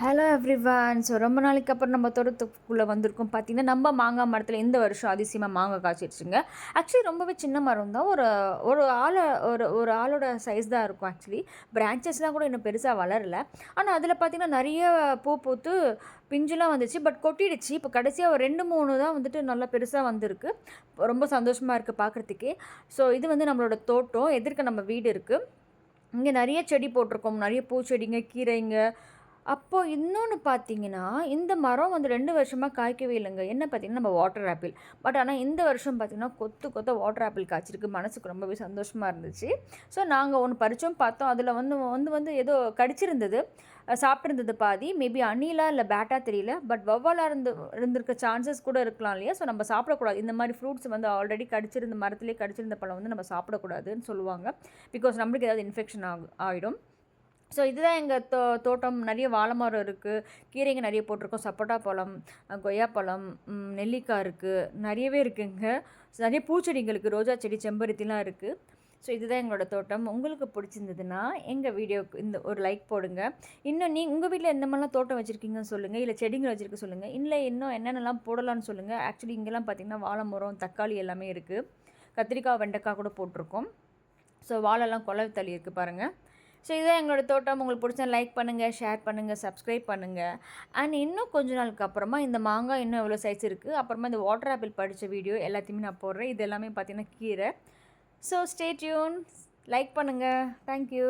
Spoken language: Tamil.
Hello everyone. ஸோ ரொம்ப நாளைக்கு அப்புறம் நம்ம தோட்டத்துக்குள்ளே வந்திருக்கோம். பார்த்தீங்கன்னா நம்ம மாங்காய் மரத்தில் இந்த வருஷம் அதிசயமாக மாங்காய் காய்ச்சிடுச்சுங்க. ஆக்சுவலி ரொம்பவே சின்ன மரம் தான். ஒரு ஒரு ஆளை ஒரு ஆளோட சைஸ் தான் இருக்கும். ஆக்சுவலி பிரான்ச்சஸ்லாம் கூட இன்னும் பெருசாக வளரல. ஆனால் அதில் பார்த்தீங்கன்னா நிறைய பூ பூத்து பிஞ்சுலாம் வந்துச்சு. பட் கொட்டிடுச்சு. இப்போ கடைசியாக ஒரு 2 3 தான் வந்துட்டு நல்லா பெருசாக வந்திருக்கு. ரொம்ப சந்தோஷமாக இருக்குது பார்க்குறதுக்கே. ஸோ இது வந்து நம்மளோட தோட்டம். எதிர்க்க நம்ம வீடு இருக்குது. இங்கே நிறைய செடி போட்டிருக்கோம். நிறைய பூச்செடிங்க, கீரைங்க. அப்போ இன்னொன்று பார்த்தீங்கன்னா, இந்த மரம் வந்து 2 வருஷமா காய்க்கவே இல்லங்க. என்ன பார்த்தீங்கன்னா, நம்ம வாட்டர் ஆப்பிள். பட் ஆனால் இந்த வருஷம் பார்த்தீங்கன்னா, கொத்து கொத்தா வாட்டர் ஆப்பிள் காய்ச்சிருக்கு. மனசுக்கு ரொம்பவே சந்தோஷமா இருந்துச்சு. ஸோ நாங்க ஒண்ணு பறிச்சோம் பார்த்தோம். அதில வந்து வந்து வந்து ஏதோ கடிச்சிருந்தது. சாப்பிட்டுருந்தது பாதி. மேபி அணிலா இல்ல பேட்டா தெரியல. பட் வௌவாலா இருந்திருக்க சான்சஸ் கூட இருக்கலாம் இல்லையா? ஸோ நம்ம சாப்பிடக்கூடாது. இந்த மாரி ஃப்ரூட்ஸ் வந்து ஆல்ரெடி கடிச்சிருந்த மரத்திலேயே கடிச்சிருந்த பழம் வந்து நம்ம சாப்பிடக்கூடாதுன்னு சொல்லுவாங்க. பிகாஸ் நம்மளுக்கு ஏதாவது இன்ஃபெக்ஷன் ஆயிடும். ஸோ இதுதான் எங்கள் தோட்டம். நிறைய வாழை மரம் இருக்குது. கீரைங்க நிறைய போட்டிருக்கோம். சப்போட்டா பழம், கொய்யாப்பழம், நெல்லிக்காய் இருக்குது. நிறையவே இருக்குங்க. நிறைய பூச்செடிகள் இருக்குது. ரோஜா செடி, செம்பருத்திலாம் இருக்குது. ஸோ இதுதான் எங்களோட தோட்டம். உங்களுக்கு பிடிச்சிருந்ததுன்னா எங்கள் வீடியோவுக்கு இந்த ஒரு லைக் போடுங்க. இன்னும் உங்கள் வீட்டில் எந்த மாதிரிலாம் தோட்டம் வச்சுருக்கீங்கன்னு சொல்லுங்கள். இல்லை செடிகள் வச்சுருக்க சொல்லுங்கள். இல்லை இன்னும் என்னென்னலாம் போடலான்னு சொல்லுங்கள். ஆக்சுவலி இங்கெல்லாம் பார்த்திங்கன்னா வாழை மரம், தக்காளி எல்லாமே இருக்குது. கத்திரிக்காய், வெண்டைக்காய் கூட போட்டிருக்கோம். ஸோ வாழைலாம் குலை தள்ளி இருக்குது பாருங்கள். ஸோ இதுதான் எங்களோட தோட்டம். உங்களுக்கு பிடிச்சா லைக் பண்ணுங்கள், ஷேர் பண்ணுங்கள், சப்ஸ்கிரைப் பண்ணுங்கள். அண்ட் இன்னும் கொஞ்ச நாளுக்கு அப்புறமா இந்த மாங்காய் இன்னும் எவ்வளோ சைஸ் இருக்குது, அப்புறமா இந்த வாட்டர் ஆப்பிள் படித்த வீடியோ எல்லாத்தையுமே நான் போடுறேன். இது எல்லாமே பார்த்தீங்கன்னா கீரை. ஸோ ஸ்டே டியூன், லைக் பண்ணுங்கள். தேங்க்யூ.